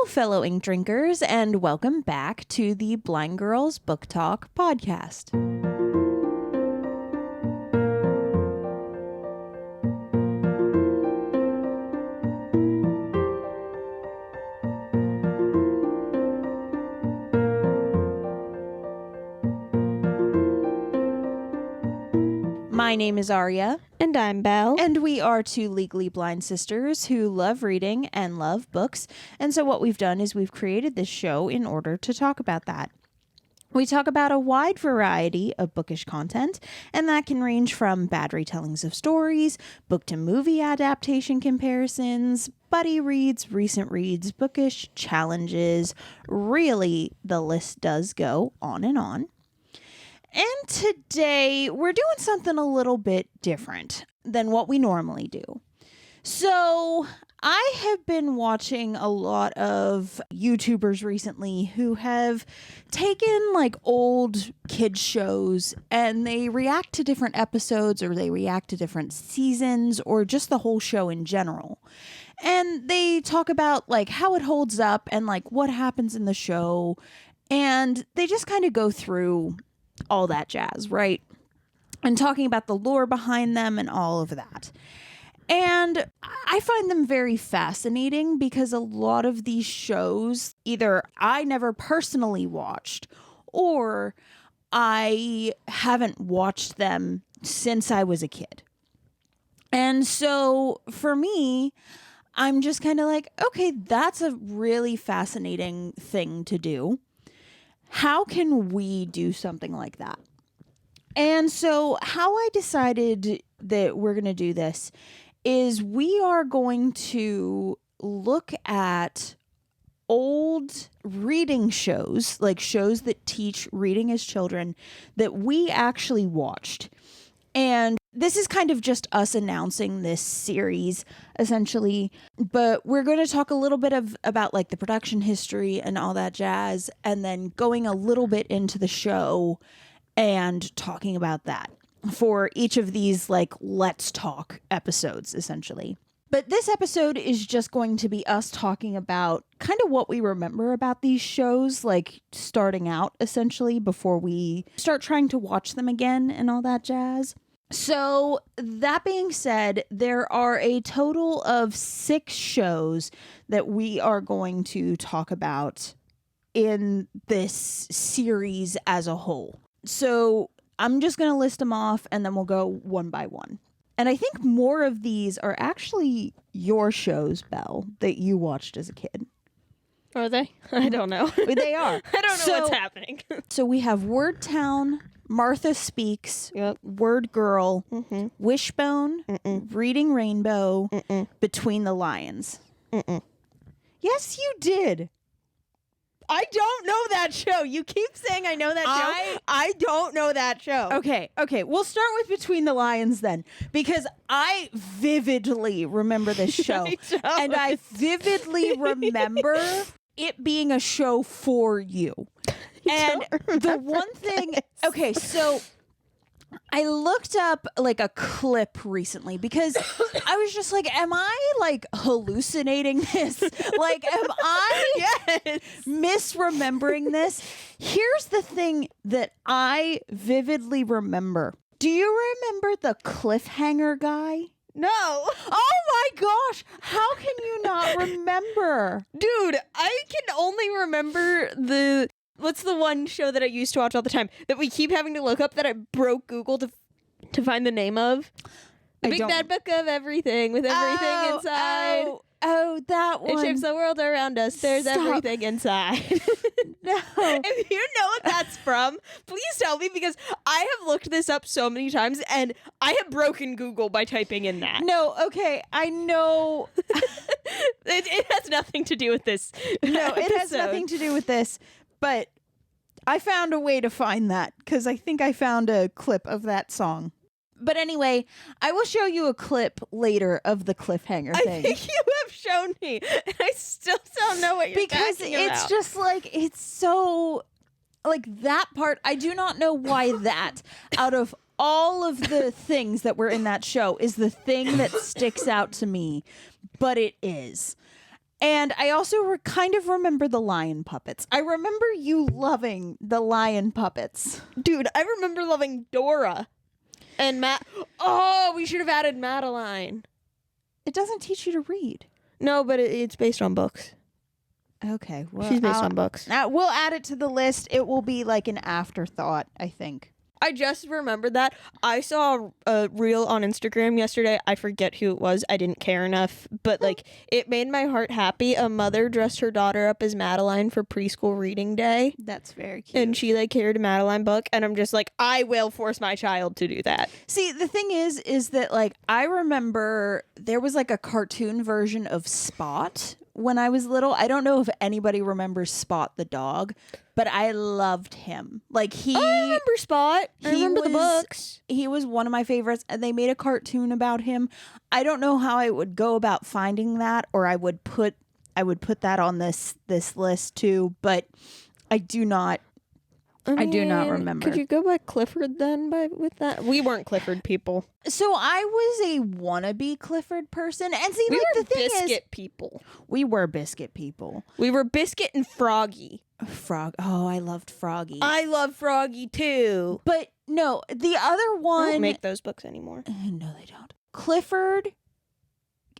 fellow ink drinkers, and welcome back to the Blind Girls Book Talk podcast. My name is Aria. And I'm Belle. And we are two legally blind sisters who love reading and love books. And so what we've done is we've created this show in order to talk about that. We talk about a wide variety of bookish content, and that can range from bad retellings of stories, book to movie adaptation comparisons, buddy reads, recent reads, bookish challenges. Really, the list does go on and on. And today we're doing something a little bit different than what we normally do. So I have been watching a lot of YouTubers recently who have taken like old kids shows and they react to different episodes, or they react to different seasons, or just the whole show in general. And they talk about like how it holds up and like what happens in the show. And they just kind of go through all that jazz, right? And talking about the lore behind them and all of that. And I find them very fascinating because a lot of these shows, either I never personally watched or I haven't watched them since I was a kid. And so for me, I'm just kind of like, okay, that's a really fascinating thing to do. How can we do something like that? And so how I decided that we're going to do this is we are going to look at old reading shows, like shows that teach reading as children that we actually watched. And this is kind of just us announcing this series, essentially. But we're going to talk a little bit about like the production history and all that jazz, and then going a little bit into the show and talking about that for each of these like let's talk episodes, essentially. But this episode is just going to be us talking about kind of what we remember about these shows, like starting out, essentially, before we start trying to watch them again and all that jazz. So that being said, there are a total of 6 shows that we are going to talk about in this series as a whole. So I'm just going to list them off and then we'll go one by one. And I think more of these are actually your shows, Belle, that you watched as a kid. Are they? I don't know. They are. I don't know what's happening. So we have Word Town, Martha Speaks, Yep. Word Girl, Mm-mm. Wishbone, Mm-mm. Reading Rainbow, Mm-mm. Between the Lions. Mm-mm. Yes, you did. I don't know that show. You keep saying I know that show. I don't know that show. Okay. We'll start with Between the Lions then, because I vividly remember this show. And I vividly remember it being a show for you. And the one thing, okay, so I looked up like a clip recently because I was just like, am I like hallucinating this? Like, am I misremembering this? Here's the thing that I vividly remember. Do you remember the cliffhanger guy? No. Oh my gosh. How can you not remember? Dude, I can only remember what's the one show that I used to watch all the time that we keep having to look up that I broke Google to find the name of? The Big Bad Book of Everything with everything inside. Oh, that one. It shapes the world around us. There's everything inside. No. If you know what that's from, please tell me, because I have looked this up so many times and I have broken Google by typing in that. No, okay, I know. It has nothing to do with this. No, it has nothing to do with this, but I found a way to find that because I think I found a clip of that song. But anyway, I will show you a clip later of the cliffhanger thing. I think you have shown me, and I still don't know what you're talking about. It's just like, it's so, like that part, I do not know why that, out of all of the things that were in that show, is the thing that sticks out to me, but it is. And I also kind of remember the lion puppets. I remember you loving the lion puppets. Dude, I remember loving Dora and Matt. Oh, we should have added Madeline. It doesn't teach you to read. No, but it's based on books. Okay. Well, She's based on books. We'll add it to the list. It will be like an afterthought, I think. I just remembered that. I saw a reel on Instagram yesterday. I forget who it was. I didn't care enough. But, like, it made my heart happy. A mother dressed her daughter up as Madeline for preschool reading day. That's very cute. And she, like, carried a Madeline book. And I'm just like, I will force my child to do that. See, the thing is that, like, I remember there was, like, a cartoon version of Spot when I was little. I don't know if anybody remembers Spot the dog, but I loved him. Like, I remember Spot. I remember the books. He was one of my favorites, and they made a cartoon about him. I don't know how I would go about finding that, or I would put that on this list too, but I do not remember. Could you go by Clifford then with that? We weren't Clifford people. So I was a wannabe Clifford person. And see, We like, were the thing Biscuit people. we were Biscuit people. We were Biscuit and Froggy. Frog. Oh, I loved Froggy. I love Froggy too. But no, the other one. They don't make those books anymore. No, they don't. Clifford.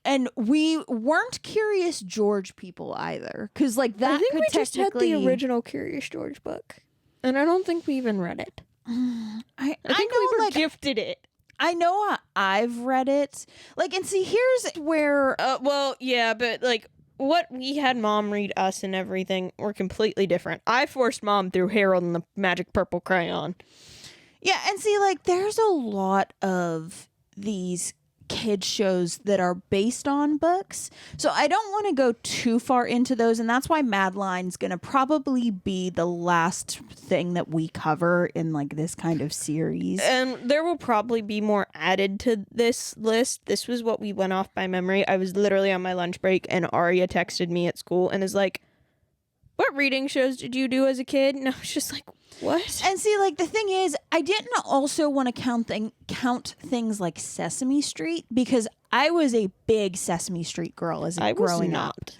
And we weren't Curious George people either. Because, like, that I think could we just had the technically- original Curious George book. And I don't think we even read it. I think know, we were like, gifted it. I know I've read it. Like, and see, here's where. Well, yeah, but like what we had Mom read us and everything were completely different. I forced Mom through Harold and the Magic Purple Crayon. Yeah, and see, like, there's a lot of these kid shows that are based on books. So I don't want to go too far into those, and that's why Madeline's going to probably be the last thing that we cover in, like, this kind of series. And there will probably be more added to this list. This was what we went off by memory. I was literally on my lunch break, and Aria texted me at school and is like, "What reading shows did you do as a kid?" And I was just like, what? And see, like, the thing is, I didn't also want to count things like Sesame Street, because I was a big Sesame Street girl growing up.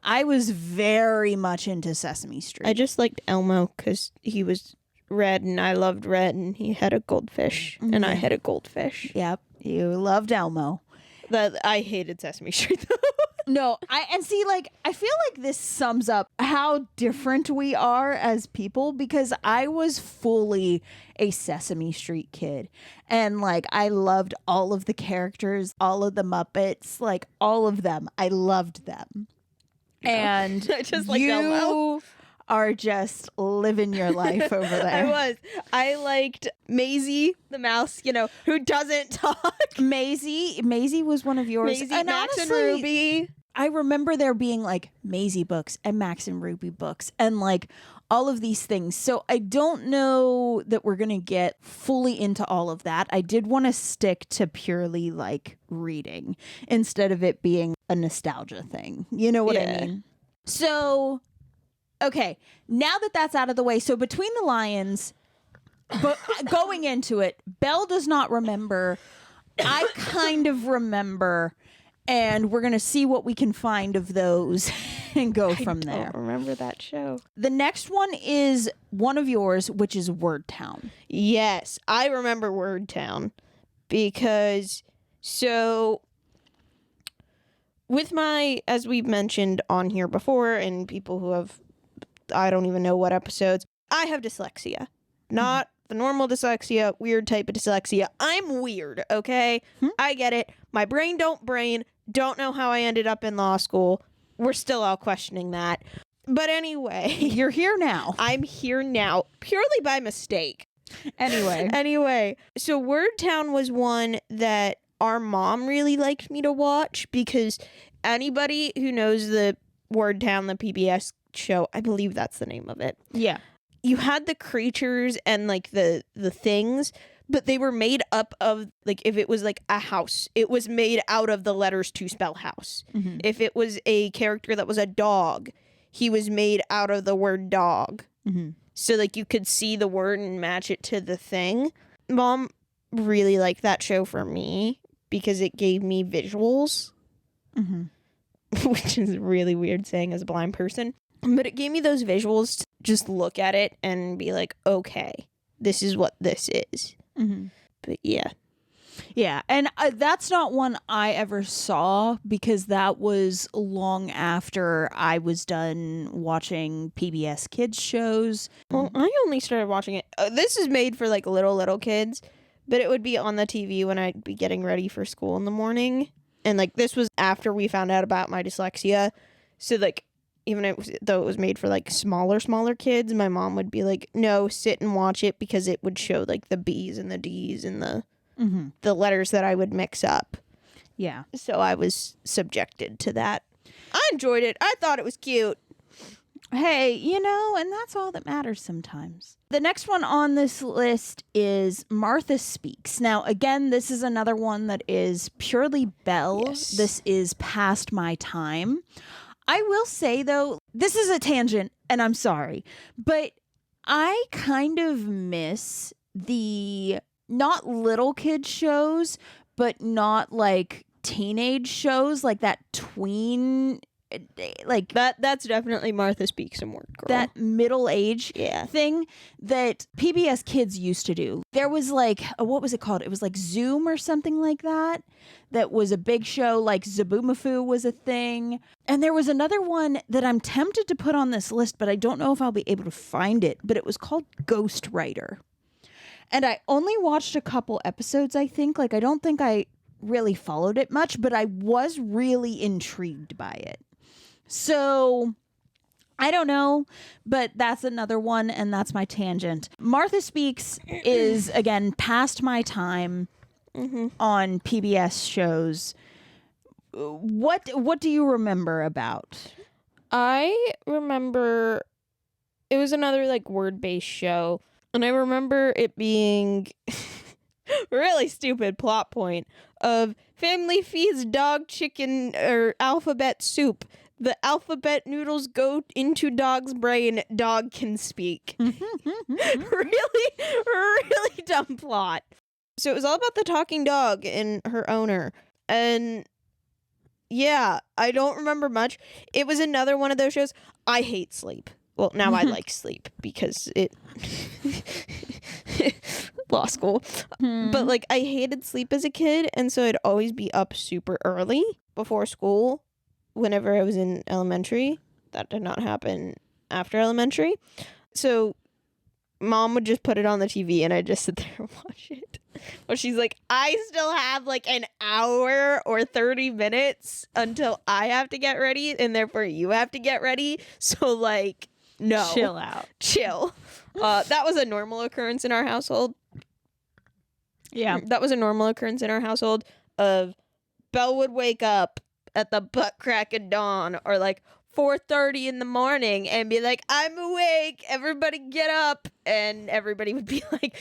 I was very much into Sesame Street. I just liked Elmo because he was red and I loved red, and he had a goldfish and I had a goldfish. Yep, you loved Elmo. That I hated Sesame Street though. No, I feel like this sums up how different we are as people, because I was fully a Sesame Street kid, and, like, I loved all of the characters, all of the Muppets, like, all of them. I loved them. And I just liked Elmo. Are just living your life over there. I liked Maisie, the mouse, who doesn't talk. Maisie was one of yours. Maisie, and Max, honestly, and Ruby. I remember there being, like, Maisie books and Max and Ruby books and, like, all of these things. So I don't know that we're going to get fully into all of that. I did want to stick to purely, like, reading instead of it being a nostalgia thing. You know what I mean? So, okay, now that that's out of the way, so between the lions, but going into it, Belle does not remember. I kind of remember. And we're going to see what we can find of those and go from there. I don't remember that show. The next one is one of yours, which is Word Town. Yes, I remember Word Town because, so, with as we've mentioned on here before, and people who have, I don't even know what episodes, I have dyslexia. Not the normal dyslexia, weird type of dyslexia. I'm weird, okay? I get it. My brain don't know how I ended up in law school. We're still all questioning that. But anyway. You're here now. I'm here now, purely by mistake. Anyway. So Word Town was one that our mom really liked me to watch, because anybody who knows the Word Town, the PBS show, I believe that's the name of it. Yeah. You had the creatures and, like, the things, but they were made up of, like, if it was, like, a house, it was made out of the letters to spell house. Mm-hmm. If it was a character that was a dog, he was made out of the word dog. Mm-hmm. So, like, you could see the word and match it to the thing. Mom really liked that show for me because it gave me visuals. Mm-hmm. which is really weird saying as a blind person. But it gave me those visuals to just look at it and be like, okay, this is what this is. Mm-hmm. But yeah. Yeah, and that's not one I ever saw because that was long after I was done watching PBS kids shows. Well, I only started watching it. This is made for like little kids, but it would be on the TV when I'd be getting ready for school in the morning. And like this was after we found out about my dyslexia. So like even though it was made for like smaller kids, my mom would be like, no, sit and watch it because it would show like the B's and the D's and the letters that I would mix up. Yeah. So I was subjected to that. I enjoyed it. I thought it was cute. Hey, and that's all that matters sometimes. The next one on this list is Martha Speaks. Now, again, this is another one that is purely Belle. Yes. This is past my time. I will say, though, this is a tangent, and I'm sorry, but I kind of miss the not little kid shows, but not like teenage shows, like that tween, like that's definitely Martha Speaks and Word Girl. that middle age Yeah. thing that PBS Kids used to do. There was like, what was it called? It was like Zoom or something like that. That was a big show. Like Zaboomafoo was a thing. And there was another one that I'm tempted to put on this list, but I don't know if I'll be able to find it. But it was called Ghost Writer. And I only watched a couple episodes, I think. Like, I don't think I really followed it much, but I was really intrigued by it. So, I don't know, but that's another one, and that's my tangent. Martha Speaks is, again, past my time on PBS shows. What do you remember about? I remember it was another like word-based show, and I remember it being really stupid plot point of family feeds dog chicken or alphabet soup. The alphabet noodles go into dog's brain. Dog can speak. really dumb plot. So it was all about the talking dog and her owner. And yeah, I don't remember much. It was another one of those shows. I hate sleep. Well, now I like sleep because it law school. But like I hated sleep as a kid, and so I'd always be up super early before school whenever I was in elementary. That did not happen after elementary. So mom would just put it on the TV and I'd just sit there and watch it. Well, she's like, I still have like an hour or 30 minutes until I have to get ready, and therefore you have to get ready. So like, no. Chill out. Chill. That was a normal occurrence in our household. Yeah. That was a normal occurrence in our household of Belle would wake up at the butt crack of dawn or like 4:30 in the morning and be like, I'm awake, everybody get up, and everybody would be like,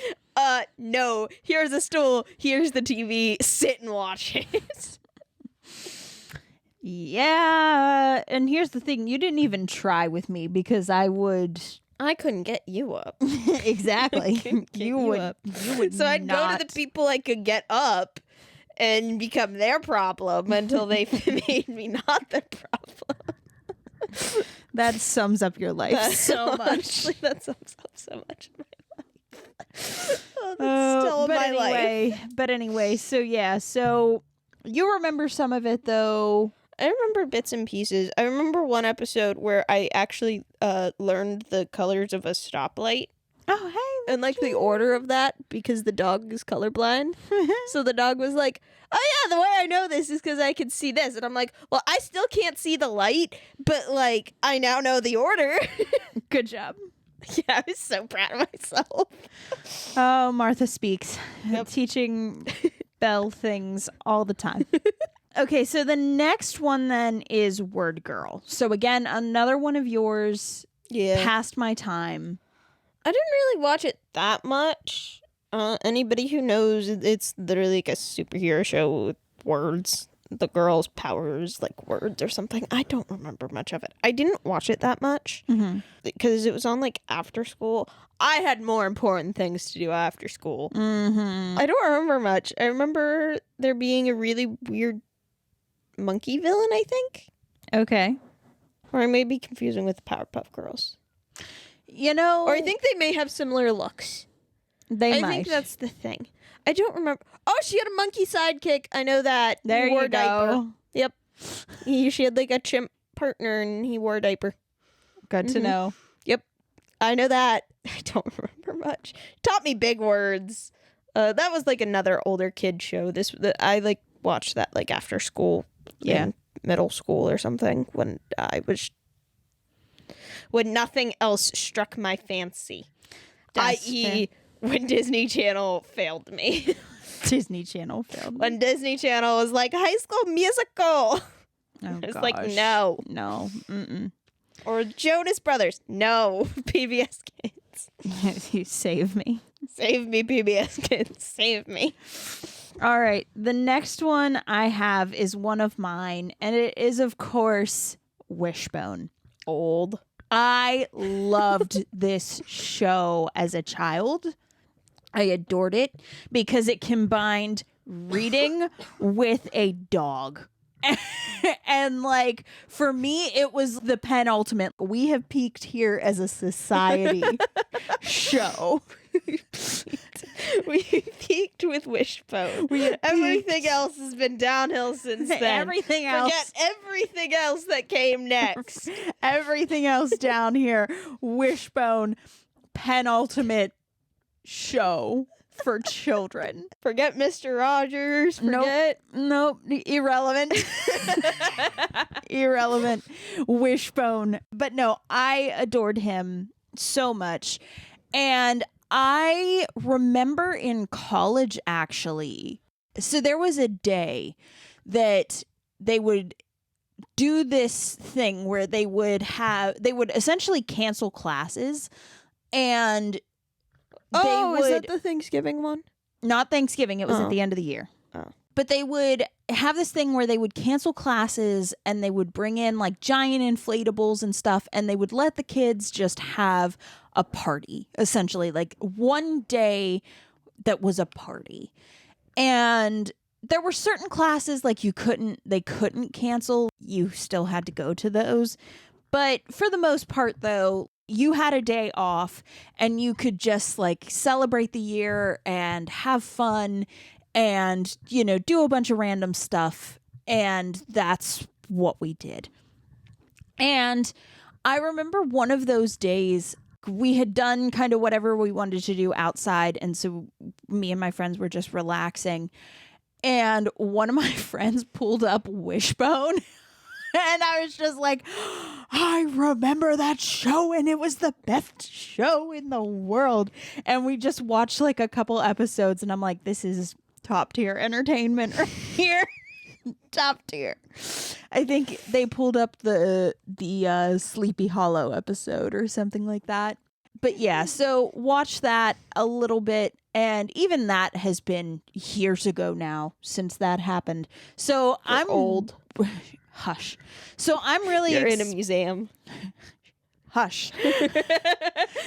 no, here's a stool, here's the TV, sit and watch it. Yeah, and here's the thing, you didn't even try with me because I couldn't get you up. Exactly. You would So I'd go to the people I could get up and become their problem until they made me not their problem. That sums up your life so much. Honestly, that sums up so much of my life. Oh, that's still my life. But anyway, so yeah, so you remember some of it though. I remember bits and pieces. I remember one episode where I actually learned the colors of a stoplight. Oh, hey. And like the order of that because the dog is colorblind. So the dog was like, oh yeah, the way I know this is because I can see this. And I'm like, well, I still can't see the light, but like I now know the order. Good job. Yeah, I was so proud of myself. Oh, Martha Speaks. Yep. Teaching Belle things all the time. Okay, so the next one then is Word Girl. So again, another one of yours. Yeah. Past my time. I didn't really watch it that much. Anybody who knows, it's literally like a superhero show with words. The girl's powers, like words or something. I don't remember much of it. I didn't watch it that much because it was on like after school. I had more important things to do after school. I don't remember much. I remember there being a really weird monkey villain, I think. Okay. Or I may be confusing with the Powerpuff Girls. You know, Or I think they may have similar looks. they I might. think that's the thing. I don't remember. Oh, she had a monkey sidekick. I know that. There He wore you a diaper. go. Yep. She had like a chimp partner and he wore a diaper. Good to know. Yep. I know that. I don't remember much. Taught me big words. That was like another older kid show. I like watched that like after school. Yeah. In middle school or something when nothing else struck my fancy. That's I.e. when Disney Channel failed me. Disney Channel failed. When Disney Channel was like High School Musical. Oh, It's gosh. like, no. No. Mm-mm. Or Jonas Brothers. No. PBS Kids. You save me. Save me, PBS Kids. Save me. All right. The next one I have is one of mine, and it is, of course, Wishbone. Old. I loved this show as a child. I adored it because it combined reading with a dog. And like for me it was the penultimate. We have peaked here as a society show. We peaked with Wishbone. Everything else has been downhill since then. Everything else. Forget everything else that came next. Everything else down here. Wishbone, penultimate show for children. Forget Mr. Rogers. Forget. Nope. Irrelevant. Irrelevant. Wishbone. But no, I adored him so much. And I remember in college, actually, so there was a day that they would do this thing where they would essentially cancel classes, and is that the Thanksgiving one? not Thanksgiving, it was at the end of the year. Oh. But they would have this thing where they would cancel classes and they would bring in like giant inflatables and stuff, and they would let the kids just have a party, essentially, like one day that was a party. And there were certain classes like they couldn't cancel. You still had to go to those. But for the most part, though, you had a day off and you could just like celebrate the year and have fun and, do a bunch of random stuff. And that's what we did. And I remember one of those days we had done kind of whatever we wanted to do outside. And so me and my friends were just relaxing. And one of my friends pulled up Wishbone. And I was just like, I remember that show and it was the best show in the world. And we just watched like a couple episodes and I'm like, this is top tier entertainment right here. Top tier. I think they pulled up the Sleepy Hollow episode or something like that. But yeah, so watch that a little bit. And even that has been years ago now since that happened. So I'm old. Hush. So I'm really You're in a museum. Hush.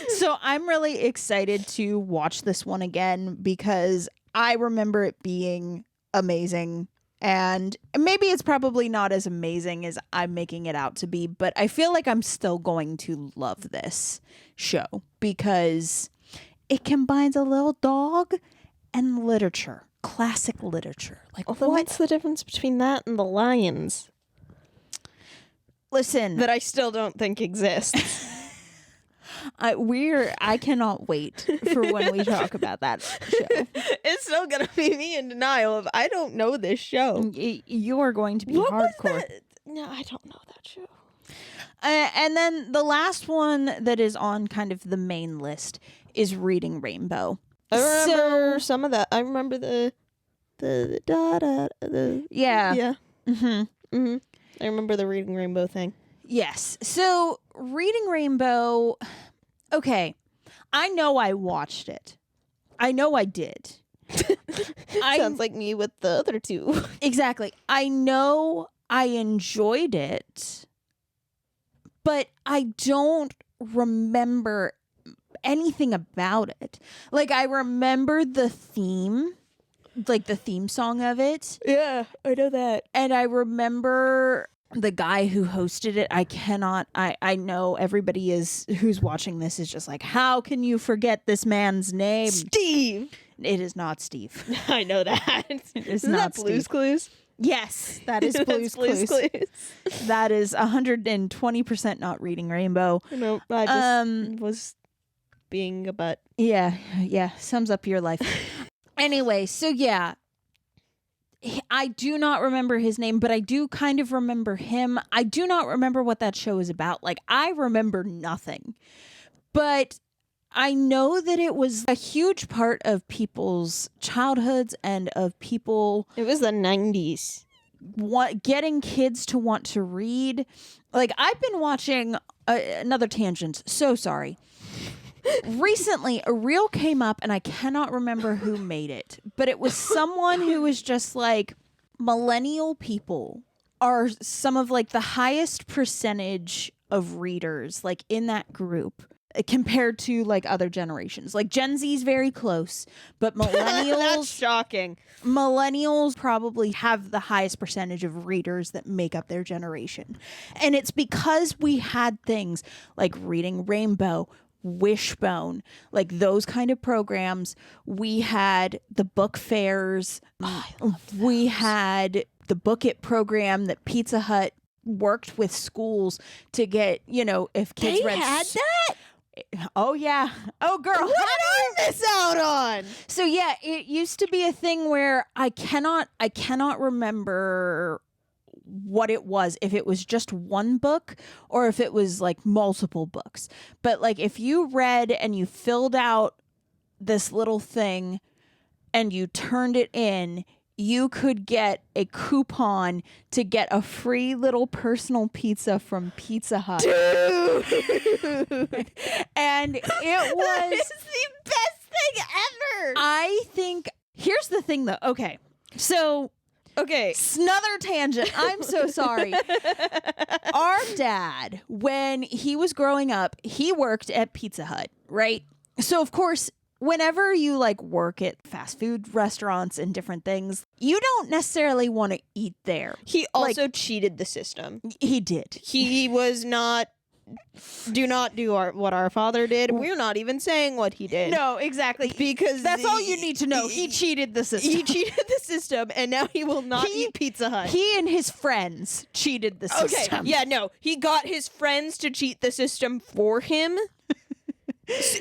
So I'm really excited to watch this one again because I remember it being amazing. And maybe it's probably not as amazing as I'm making it out to be, but I feel like I'm still going to love this show because it combines a little dog and literature, classic literature. Like, Although what's the difference between that and the lions? Listen, That I still don't think exists. I cannot wait for when we talk about that show. It's still gonna be me in denial of I don't know this show. You are going to be What was hardcore. that? No, I don't know that show. And then the last one that is on kind of the main list is Reading Rainbow. I remember some of that. I remember the Yeah. Mm-hmm. I remember the Reading Rainbow thing. Yes. So Reading Rainbow, okay. I know I watched it. I know I did. Sounds like me with the other two. Exactly. I know I enjoyed it, but I don't remember anything about it. Like, I remember the theme, like the theme song of it. Yeah, I know that. And I remember the guy who hosted it, I know everybody who's watching this is just like, how can you forget this man's name? Steve. It is not Steve. I know that. It's Isn't not that Blue's Steve. Clues? Yes, that is That's Blue's Clues. That is 120% not Reading Rainbow. No, I just was being a butt. Yeah, sums up your life. Anyway, so yeah, I do not remember his name, but I do kind of remember him. I do not remember what that show is about. Like, I remember nothing. But I know that it was a huge part of people's childhoods and of people. It was the 90s. Getting kids to want to read. Like, I've been watching another tangent. So sorry. Recently, a reel came up, and I cannot remember who made it, but it was someone who was just like, millennial people are some of like the highest percentage of readers, like in that group, compared to like other generations. Like Gen Z is very close, but millennials, That's shocking. Millennials probably have the highest percentage of readers that make up their generation. And it's because we had things like Reading Rainbow, Wishbone, like those kind of programs. We had the book fairs. We had the Book It program that Pizza Hut worked with schools to get, if kids They read. had that? Oh, yeah. Oh, girl. What did I miss out on? So, yeah, it used to be a thing where I cannot remember what it was, if it was just one book or if it was like multiple books. But like if you read and you filled out this little thing and you turned it in, you could get a coupon to get a free little personal pizza from Pizza Hut. Dude. And it was the best thing ever. I think, here's the thing though. Okay. So okay. Another tangent. I'm so sorry. Our dad, when he was growing up, he worked at Pizza Hut, right? So, of course, whenever you like work at fast food restaurants and different things, you don't necessarily want to eat there. He also cheated the system. He did. He was not. Do not do what our father did. We're not even saying what he did. No, exactly. Because that's all you need to know. He cheated the system. He cheated the system, and now he will not eat Pizza Hut. He and his friends cheated the system. Okay, yeah, no. He got his friends to cheat the system for him,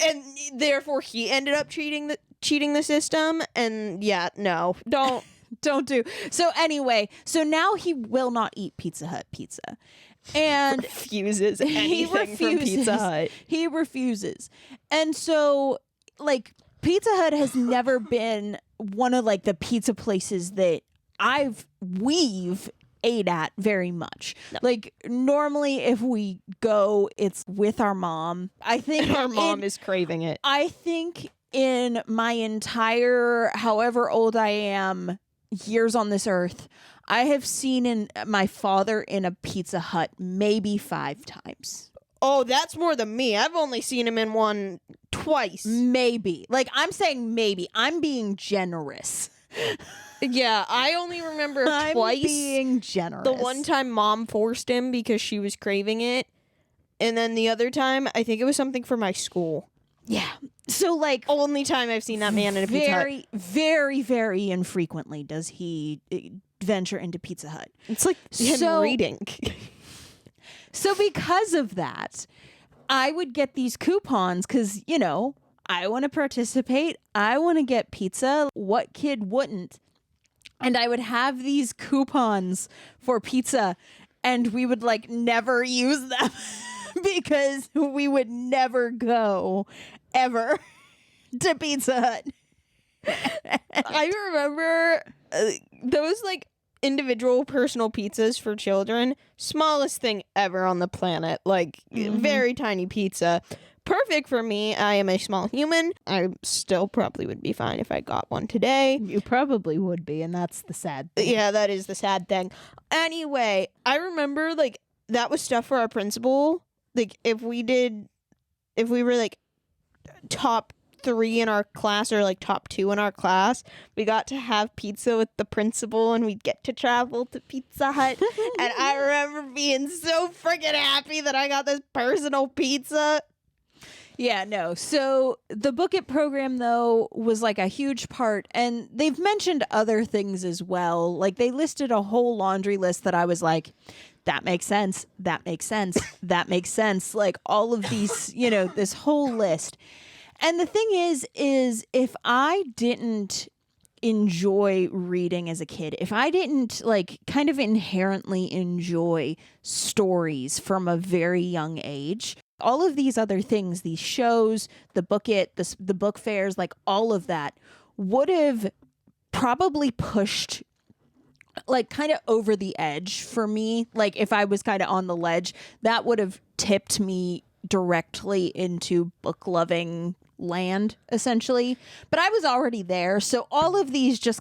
and therefore he ended up cheating the system. And yeah, no, don't do. So anyway, so now he will not eat Pizza Hut pizza. And refuses anything from Pizza Hut. He refuses. And so, like, Pizza Hut has never been one of, like, the pizza places that we've ate at very much. No. Like, normally if we go, it's with our mom. I think our mom is craving it. I think in my entire, however old I am, years on this earth, I have seen my father in a Pizza Hut maybe 5 times. Oh, that's more than me. I've only seen him in one twice. Maybe. Like, I'm saying maybe. I'm being generous. Yeah, I only remember I'm twice. Being generous. The one time mom forced him because she was craving it. And then the other time, I think it was something for my school. Yeah. So, like, only time I've seen that man in a Pizza Hut. Very, very, very infrequently does he venture into Pizza Hut. It's like him reading. So because of that, I would get these coupons because, I want to participate. I want to get pizza. What kid wouldn't? And I would have these coupons for pizza, and we would like never use them because we would never go ever to Pizza Hut. I remember those like individual personal pizzas for children, smallest thing ever on the planet, like very tiny pizza. Perfect for me. I am a small human. I still probably would be fine if I got one today. You probably would be, and that's the sad thing. Yeah, that is the sad thing. Anyway, I remember like that was stuff for our principal. Like if we were like top 3 in our class, or like top 2 in our class. We got to have pizza with the principal, and we'd get to travel to Pizza Hut. And I remember being so freaking happy that I got this personal pizza. Yeah, no. So the Book It program, though, was like a huge part. And they've mentioned other things as well. Like they listed a whole laundry list that I was like, that makes sense. That makes sense. That makes sense. Like all of these, this whole list. And the thing is if I didn't enjoy reading as a kid, if I didn't like kind of inherently enjoy stories from a very young age, all of these other things, these shows, the Book It, the book fairs, like all of that would have probably pushed like kind of over the edge for me. Like if I was kind of on the ledge, that would have tipped me directly into book loving land, essentially. But I was already there. So all of these just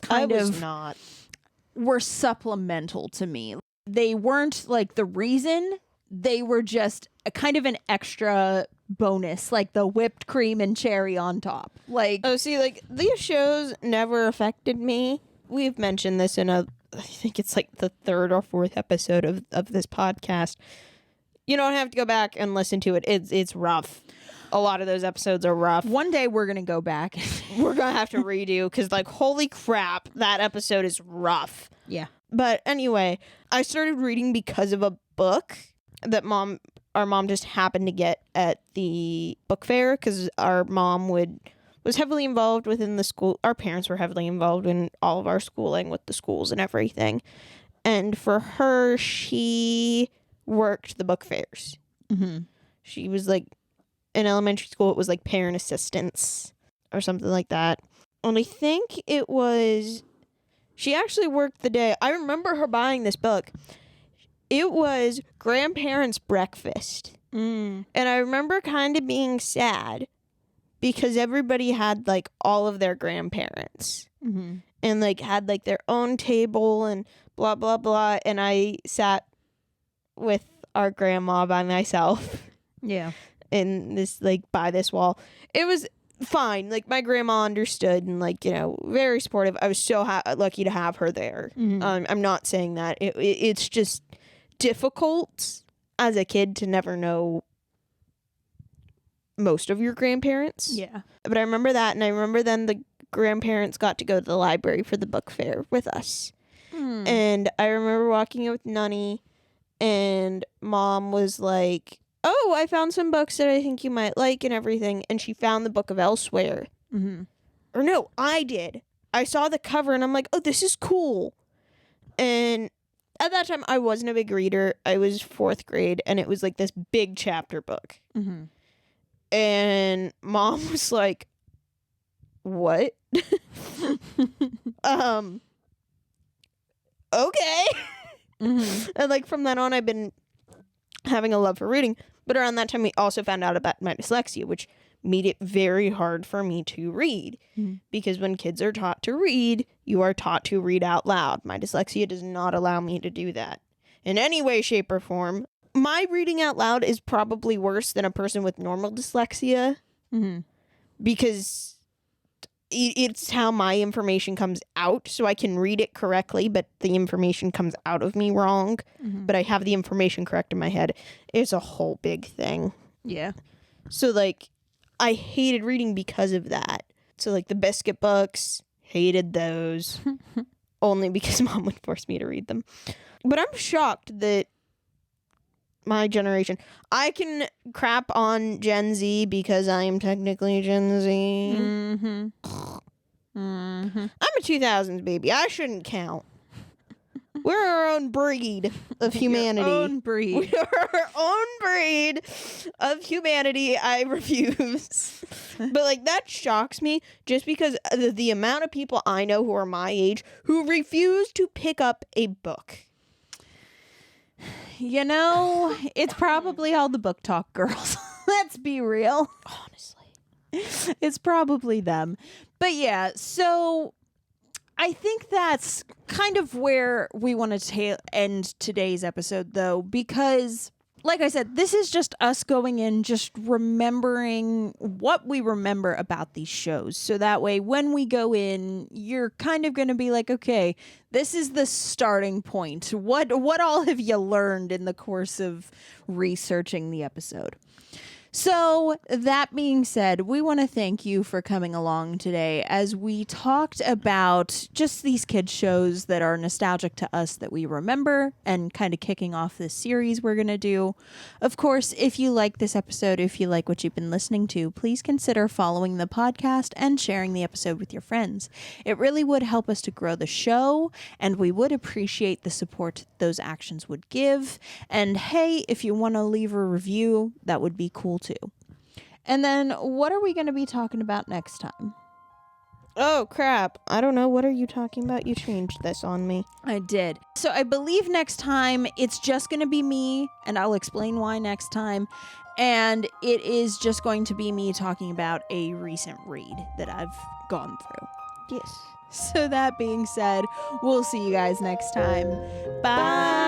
were supplemental to me. They weren't like the reason. They were just a kind of an extra bonus, like the whipped cream and cherry on top. Like, oh, see, like these shows never affected me. We've mentioned this in I think it's like the 3rd or 4th episode of this podcast. You don't have to go back and listen to it. It's rough. A lot of those episodes are rough. One day we're going to go back. We're going to have to redo because, like, holy crap, that episode is rough. Yeah. But anyway, I started reading because of a book that our mom just happened to get at the book fair, because our mom was heavily involved within the school. Our parents were heavily involved in all of our schooling with the schools and everything. And for her, she worked the book fairs. Mm-hmm. She was like, in elementary school, it was like parent assistance or something like that. And I think it was, she actually worked the day. I remember her buying this book. It was Grandparents' Breakfast. Mm. And I remember kind of being sad because everybody had like all of their grandparents. Mm-hmm. And like had like their own table and blah, blah, blah. And I sat with our grandma by myself. Yeah. In this, like, by this wall. It was fine. Like, my grandma understood and, like, very supportive. I was so lucky to have her there. Mm-hmm. I'm not saying that. It's just difficult as a kid to never know most of your grandparents. Yeah. But I remember that, and I remember then the grandparents got to go to the library for the book fair with us. Mm. And I remember walking in with Nunny, and Mom was like, oh, I found some books that I think you might like and everything. And she found the Book of Elsewhere. Mm-hmm. Or no, I did. I saw the cover and I'm like, oh, this is cool. And at that time, I wasn't a big reader. I was 4th grade, and it was like this big chapter book. Mm-hmm. And Mom was like, what? Okay. Mm-hmm. And like from then on, I've been having a love for reading. But around that time, we also found out about my dyslexia, which made it very hard for me to read. Mm-hmm. Because when kids are taught to read, you are taught to read out loud. My dyslexia does not allow me to do that in any way, shape, or form. My reading out loud is probably worse than a person with normal dyslexia. Mm-hmm. Because it's how my information comes out, so I can read it correctly, but the information comes out of me wrong. Mm-hmm. But I have the information correct in my head. It's a whole big thing. Yeah. So, like, I hated reading because of that. So, like, the Biscuit books, hated those. Only because Mom would force me to read them. But I'm shocked that my generation, I can crap on Gen Z because I am technically Gen Z. Mm-hmm. Mm-hmm. I'm a 2000s baby. I shouldn't count. We're our own breed of humanity. Your own breed. We are our own breed of humanity. I refuse. But, like, that shocks me just because of the amount of people I know who are my age who refuse to pick up a book. You know, it's probably all the book talk girls. Let's be real. Honestly. It's probably them. But yeah, so I think that's kind of where we want to end today's episode, though, because like I said, this is just us going in, just remembering what we remember about these shows. So that way, when we go in, you're kind of going to be like, okay, this is the starting point. What all have you learned in the course of researching the episode? So, that being said, we want to thank you for coming along today as we talked about just these kids shows that are nostalgic to us that we remember and kind of kicking off this series we're going to do. Of course, if you like this episode, if you like what you've been listening to, please consider following the podcast and sharing the episode with your friends. It really would help us to grow the show, and we would appreciate the support those actions would give. And hey, if you want to leave a review, that would be cool too. And then what are we going to be talking about next time? Oh, crap. I don't know. What are you talking about? You changed this on me. I did. So I believe next time it's just going to be me, and I'll explain why next time. And it is just going to be me talking about a recent read that I've gone through. Yes. So that being said, we'll see you guys next time. Bye.